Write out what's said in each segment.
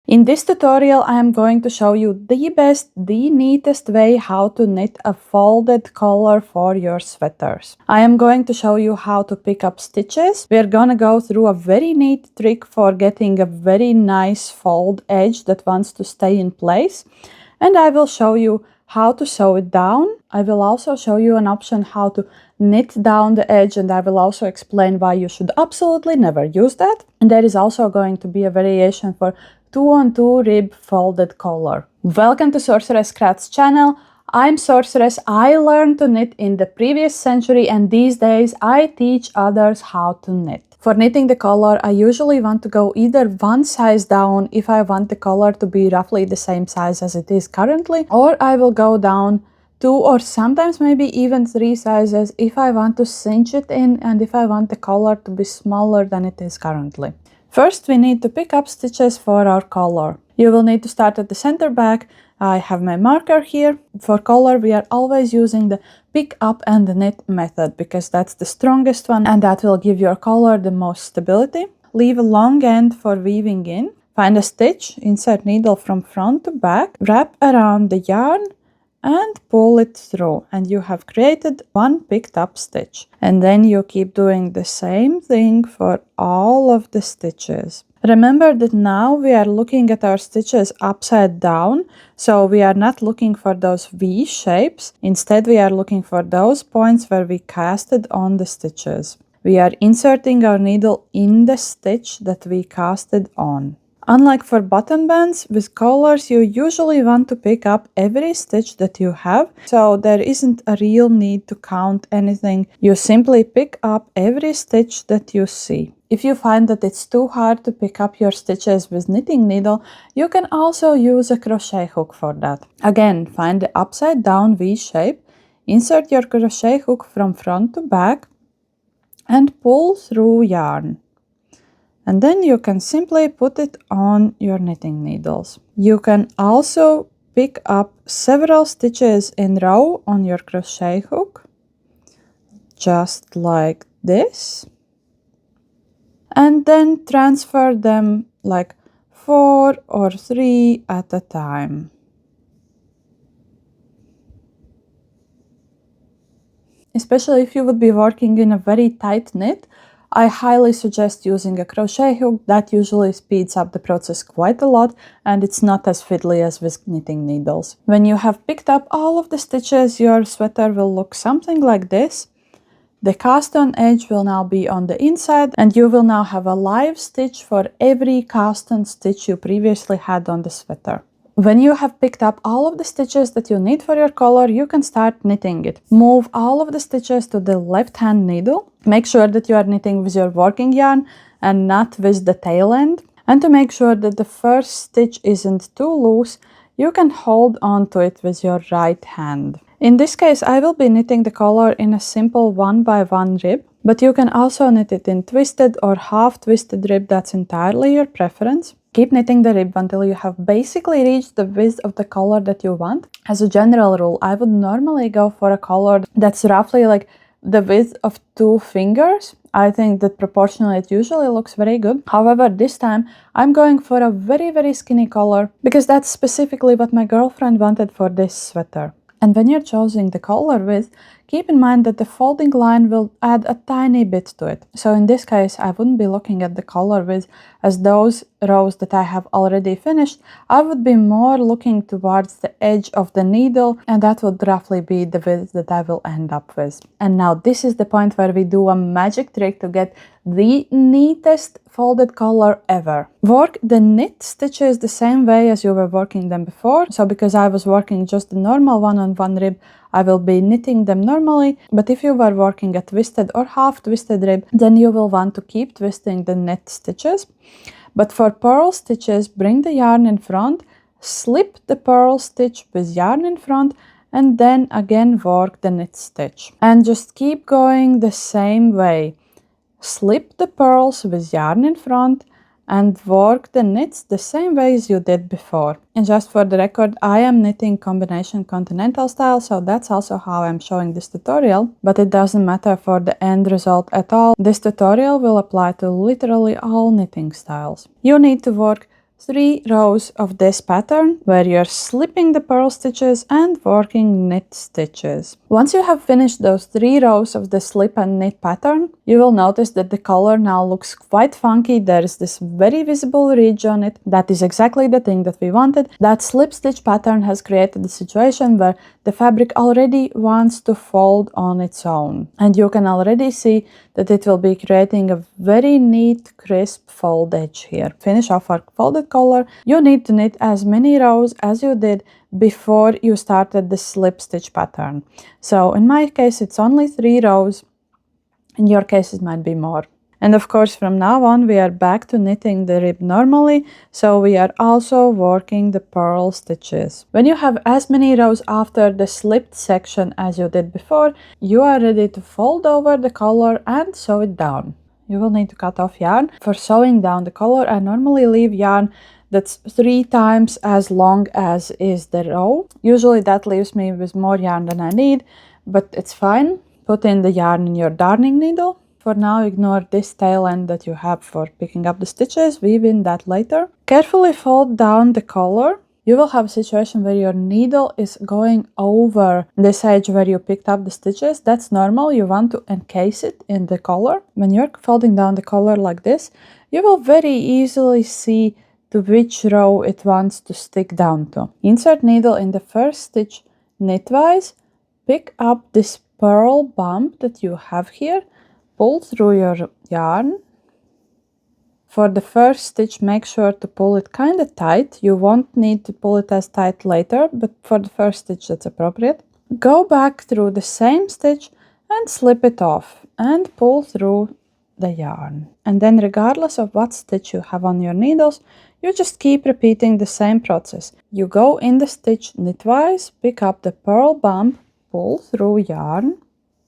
In this tutorial, I am going to show you the best, the neatest way how to knit a folded collar for your sweaters. I am going to show you how to pick up stitches. We're gonna go through a very neat trick for getting a very nice fold edge that wants to stay in place. And I will show you how to sew it down. I will also show you an option how to knit down the edge, and I will also explain why you should absolutely never use that. And there is also going to be a variation for 2-on-2 rib folded collar. Welcome to Sorceress Crafts channel. I'm Sorceress. I learned to knit in the previous century, and these days I teach others how to knit. For knitting the collar, I usually want to go either one size down if I want the collar to be roughly the same size as it is currently, or I will go down 2 or sometimes maybe even 3 sizes if I want to cinch it in and if I want the collar to be smaller than it is currently. First, we need to pick up stitches for our collar. You will need to start at the center back. I have my marker here. For collar, we are always using the pick up and knit method because that's the strongest one and that will give your collar the most stability. Leave a long end for weaving in. Find a stitch, insert needle from front to back, wrap around the yarn and pull it through, and you have created one picked up stitch. And then you keep doing the same thing for all of the stitches. Remember that now we are looking at our stitches upside down, so we are not looking for those V shapes. Instead, we are looking for those points where we casted on the stitches. We are inserting our needle in the stitch that we casted on. Unlike for button bands, with collars you usually want to pick up every stitch that you have, so there isn't a real need to count anything. You simply pick up every stitch that you see. If you find that it's too hard to pick up your stitches with knitting needle, you can also use a crochet hook for that. Again, find the upside down V shape, insert your crochet hook from front to back, and pull through yarn. And then you can simply put it on your knitting needles. You can also pick up several stitches in a row on your crochet hook, just like this. And then transfer them like 4 or 3 at a time. Especially if you would be working in a very tight knit, I highly suggest using a crochet hook. That usually speeds up the process quite a lot and it's not as fiddly as with knitting needles. When you have picked up all of the stitches, your sweater will look something like this. The cast on edge will now be on the inside and you will now have a live stitch for every cast on stitch you previously had on the sweater. When you have picked up all of the stitches that you need for your collar, you can start knitting it. Move all of the stitches to the left hand needle. Make sure that you are knitting with your working yarn and not with the tail end. And to make sure that the first stitch isn't too loose, you can hold on to it with your right hand. In this case, I will be knitting the collar in a simple 1x1 rib, but you can also knit it in twisted or half twisted rib. That's entirely your preference. Keep knitting the rib until you have basically reached the width of the collar that you want. As a general rule, I would normally go for a collar that's roughly like the width of 2 fingers. I think that proportionally it usually looks very good. However, this time I'm going for a very skinny collar because that's specifically what my girlfriend wanted for this sweater. And when you're choosing the collar width, keep in mind that the folding line will add a tiny bit to it. So in this case, I wouldn't be looking at the collar width as those rows that I have already finished. I would be more looking towards the edge of the needle, and that would roughly be the width that I will end up with. And now this is the point where we do a magic trick to get the neatest folded collar ever. Work the knit stitches the same way as you were working them before. So because I was working just the normal 1-on-1 rib, I will be knitting them normally, but if you were working a twisted or half twisted rib, then you will want to keep twisting the knit stitches. But for purl stitches, bring the yarn in front, slip the purl stitch with yarn in front, and then again work the knit stitch. And just keep going the same way. Slip the purls with yarn in front and work the knits the same way as you did before. And just for the record, I am knitting combination continental style, so that's also how I'm showing this tutorial, but it doesn't matter for the end result at all. This tutorial will apply to literally all knitting styles. You need to work 3 rows of this pattern where you're slipping the purl stitches and working knit stitches. Once you have finished those 3 rows of the slip and knit pattern, you will notice that the color now looks quite funky. There is this very visible ridge on it. That is exactly the thing that we wanted. That slip stitch pattern has created a situation where the fabric already wants to fold on its own. And you can already see that it will be creating a very neat, crisp fold edge here. Finish off our folded collar. You need to knit as many rows as you did before you started the slip stitch pattern. So in my case, it's only 3 rows. In your case, it might be more. And of course, from now on, we are back to knitting the rib normally, so we are also working the purl stitches. When you have as many rows after the slipped section as you did before, you are ready to fold over the collar and sew it down. You will need to cut off yarn. For sewing down the collar, I normally leave yarn that's 3 times as long as is the row. Usually that leaves me with more yarn than I need, but it's fine. Put in the yarn in your darning needle. For now, ignore this tail end that you have for picking up the stitches, weave in that later. Carefully fold down the collar. You will have a situation where your needle is going over this edge where you picked up the stitches. That's normal. You want to encase it in the collar. When you're folding down the collar like this, you will very easily see to which row it wants to stick down to. Insert needle in the first stitch knitwise. Pick up this purl bump that you have here. Pull through your yarn. For the first stitch, make sure to pull it kind of tight. You won't need to pull it as tight later, but for the first stitch that's appropriate. Go back through the same stitch and slip it off and pull through the yarn. And then regardless of what stitch you have on your needles, you just keep repeating the same process. You go in the stitch knitwise, pick up the purl bump, pull through yarn,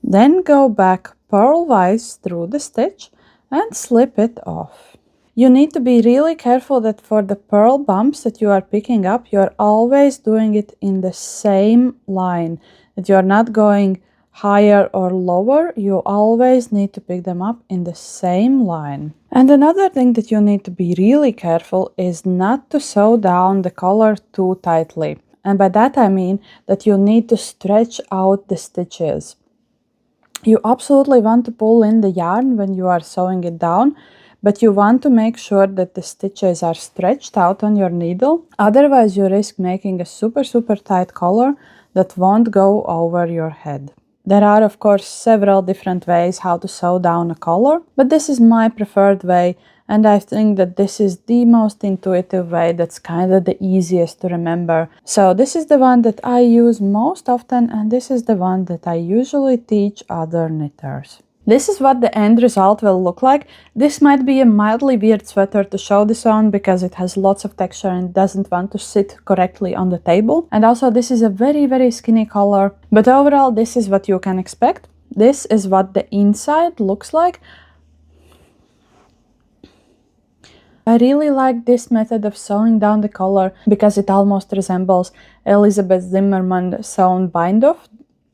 then go back purlwise through the stitch and slip it off. You need to be really careful that for the purl bumps that you are picking up, you're always doing it in the same line, that you're not going higher or lower. You always need to pick them up in the same line. And another thing that you need to be really careful is not to sew down the collar too tightly. And by that I mean that you need to stretch out the stitches. You absolutely want to pull in the yarn when you are sewing it down, but you want to make sure that the stitches are stretched out on your needle. Otherwise, you risk making a super tight collar that won't go over your head. There are, of course, several different ways how to sew down a collar, but this is my preferred way, and I think that this is the most intuitive way that's kind of the easiest to remember. So this is the one that I use most often, and this is the one that I usually teach other knitters. This is what the end result will look like. This might be a mildly weird sweater to show this on because it has lots of texture and doesn't want to sit correctly on the table. And also this is a very skinny collar. But overall, this is what you can expect. This is what the inside looks like. I really like this method of sewing down the collar because it almost resembles Elizabeth Zimmermann sewn bind-off.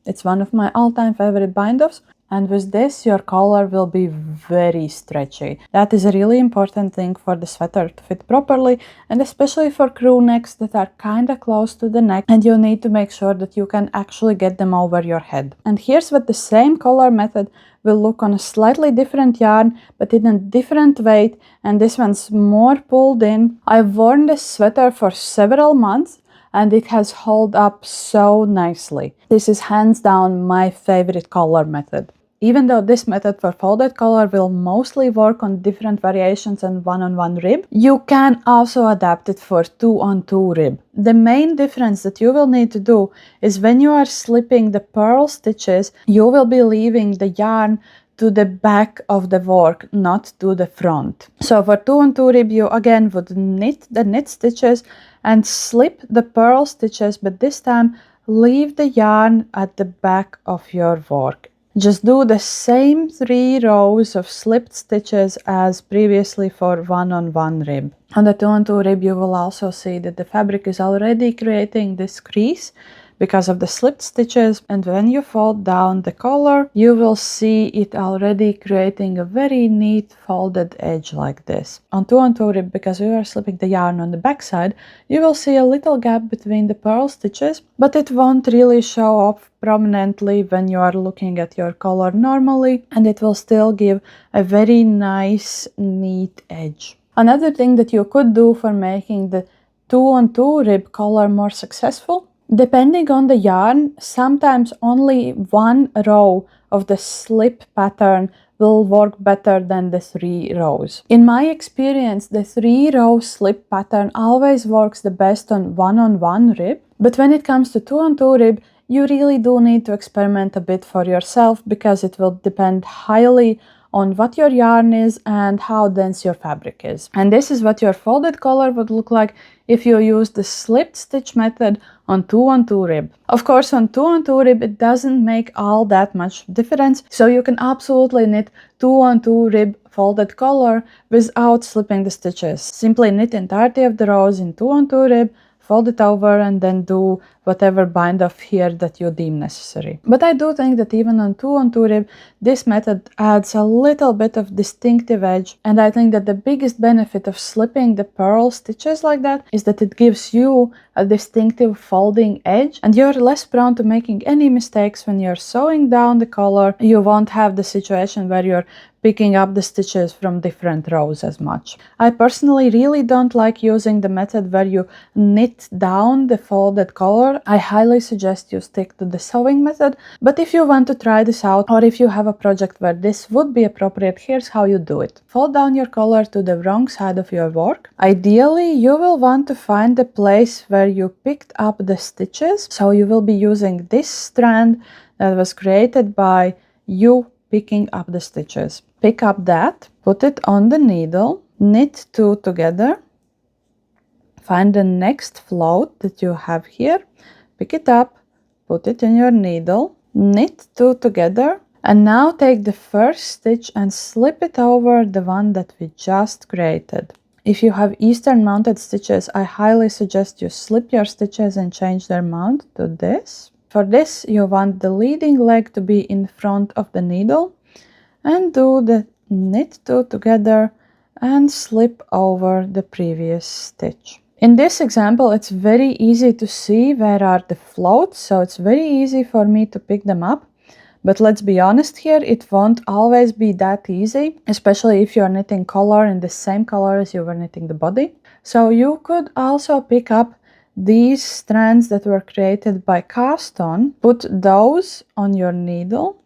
It's one of my all-time favorite bind-offs. And with this, your collar will be very stretchy. That is a really important thing for the sweater to fit properly, and especially for crew necks that are kind of close to the neck, and you need to make sure that you can actually get them over your head. And here's what the same collar method will look on a slightly different yarn, but in a different weight, and this one's more pulled in. I've worn this sweater for several months, and it has held up so nicely. This is hands down my favorite collar method. Even though this method for folded collar will mostly work on different variations and one-on-one rib, you can also adapt it for two-on-two rib. The main difference that you will need to do is when you are slipping the purl stitches, you will be leaving the yarn to the back of the work, not to the front. So for two-on-two rib, you again would knit the knit stitches and slip the purl stitches, but this time leave the yarn at the back of your work. Just do the same 3 rows of slipped stitches as previously for one-on-one rib. On the two-on-two rib, you will also see that the fabric is already creating this crease because of the slipped stitches, and when you fold down the collar, you will see it already creating a very neat folded edge like this. On 2-on-2 rib, because we are slipping the yarn on the back side, you will see a little gap between the purl stitches, but it won't really show up prominently when you are looking at your collar normally, and it will still give a very nice neat edge. Another thing that you could do for making the 2-on-2 rib collar more successful, depending on the yarn, sometimes only one row of the slip pattern will work better than the 3 rows. In my experience, the 3-row slip pattern always works the best on 1-on-1 rib, but when it comes to 2-on-2 rib, you really do need to experiment a bit for yourself, because it will depend highly on what your yarn is and how dense your fabric is. And this is what your folded collar would look like if you use the slipped stitch method on 2-on-2 rib. Of course, on 2-on-2 rib, it doesn't make all that much difference, so you can absolutely knit 2-on-2 rib folded collar without slipping the stitches. Simply knit entirety of the rows in 2-on-2 rib, fold it over, and then do whatever bind off here that you deem necessary. But I do think that even on 2-on-2 rib, this method adds a little bit of distinctive edge, and I think that the biggest benefit of slipping the purl stitches like that is that it gives you a distinctive folding edge, and you're less prone to making any mistakes when you're sewing down the collar. You won't have the situation where you're picking up the stitches from different rows as much. I personally really don't like using the method where you knit down the folded collar. I highly suggest you stick to the sewing method, but if you want to try this out, or if you have a project where this would be appropriate, here's how you do it. Fold down your collar to the wrong side of your work. Ideally, you will want to find the place where you picked up the stitches, so you will be using this strand that was created by you picking up the stitches. Pick up that, put it on the needle, knit 2 together, find the next float that you have here, pick it up, put it in your needle, knit 2 together, and now take the first stitch and slip it over the one that we just created. If you have Eastern mounted stitches, I highly suggest you slip your stitches and change their mount to this. For this, you want the leading leg to be in front of the needle, and do the knit 2 together and slip over the previous stitch. In this example, it's very easy to see where are the floats, so it's very easy for me to pick them up. But let's be honest here, it won't always be that easy, especially if you're knitting collar in the same color as you were knitting the body. So you could also pick up these strands that were created by cast on, put those on your needle,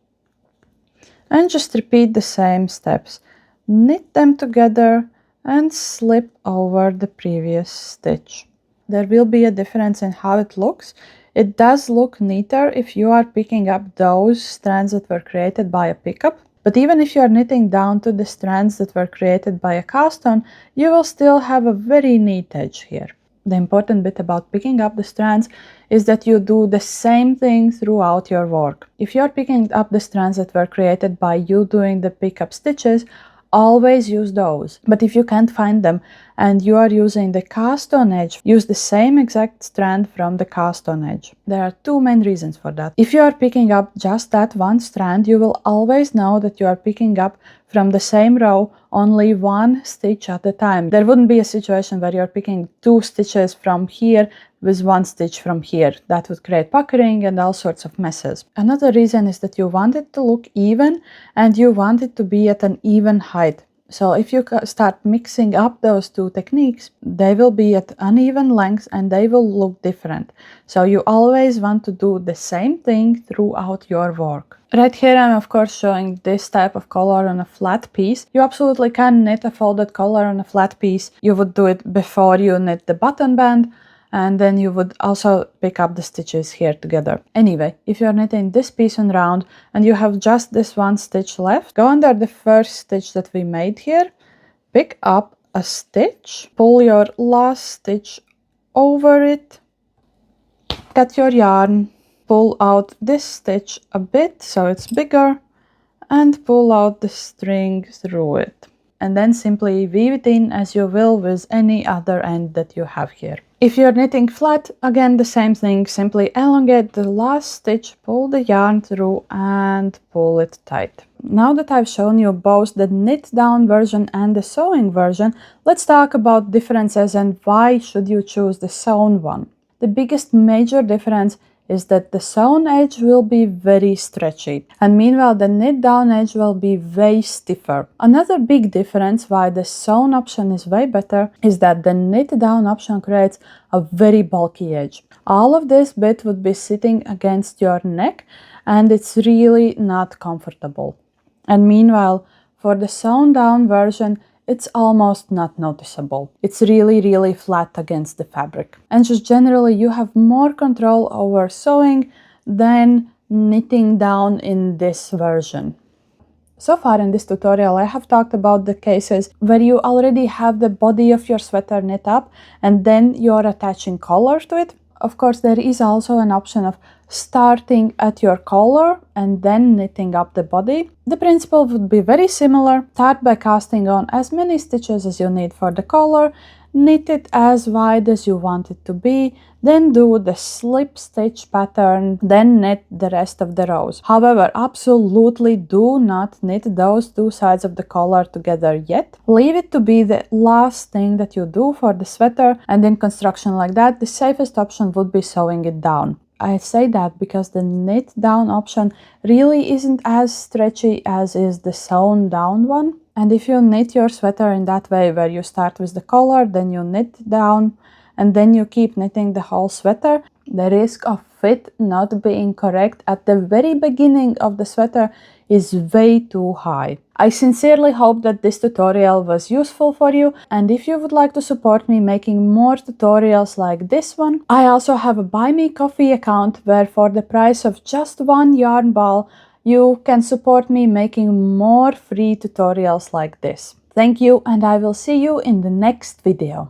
and just repeat the same steps. Knit them together and slip over the previous stitch. There will be a difference in how it looks. It does look neater if you are picking up those strands that were created by a pickup, but even if you are knitting down to the strands that were created by a cast on, you will still have a very neat edge here. The important bit about picking up the strands is that you do the same thing throughout your work. If you're picking up the strands that were created by you doing the pickup stitches, always use those. But if you can't find them and you are using the cast on edge, use the same exact strand from the cast on edge. There are 2 main reasons for that. If you are picking up just that one strand, you will always know that you are picking up from the same row only 1 stitch at a time. There wouldn't be a situation where you're picking 2 stitches from here with 1 stitch from here. That would create puckering and all sorts of messes. Another reason is that you want it to look even and you want it to be at an even height. So if you start mixing up those 2 techniques, they will be at uneven lengths and they will look different. So you always want to do the same thing throughout your work. Right here I'm of course showing this type of collar on a flat piece. You absolutely can knit a folded collar on a flat piece. You would do it before you knit the button band, and then you would also pick up the stitches here together. Anyway, if you're knitting this piece on round and you have just this 1 stitch left, go under the first stitch that we made here, pick up a stitch, pull your last stitch over it, cut your yarn, pull out this stitch a bit so it's bigger, and pull out the string through it. and then simply weave it in as you will with any other end that you have here. If you're knitting flat, again the same thing, simply elongate the last stitch, pull the yarn through and pull it tight. Now that I've shown you both the knit down version and the sewing version, let's talk about differences and why should you choose the sewn one. The biggest major difference is that the sewn edge will be very stretchy, and meanwhile the knit down edge will be way stiffer. Another big difference why the sewn option is way better is that the knit down option creates a very bulky edge. All of this bit would be sitting against your neck and it's really not comfortable. And meanwhile, for the sewn down version, it's almost not noticeable. It's really flat against the fabric. And just generally, you have more control over sewing than knitting down in this version. So far in this tutorial, I have talked about the cases where you already have the body of your sweater knit up and then you're attaching collar to it. Of course, there is also an option of starting at your collar and then knitting up the body. The principle would be very similar. Start by casting on as many stitches as you need for the collar, knit it as wide as you want it to be, then do the slip stitch pattern, then knit the rest of the rows. However, absolutely do not knit those two sides of the collar together yet. Leave it to be the last thing that you do for the sweater, and in construction like that, the safest option would be sewing it down. I say that because the knit down option really isn't as stretchy as is the sewn down one. And if you knit your sweater in that way, where you start with the collar, then you knit down, and then you keep knitting the whole sweater, the risk of fit not being correct at the very beginning of the sweater is way too high. I sincerely hope that this tutorial was useful for you, and if you would like to support me making more tutorials like this one, I also have a Buy Me Coffee account where for the price of just one yarn ball, you can support me making more free tutorials like this. Thank you, and I will see you in the next video.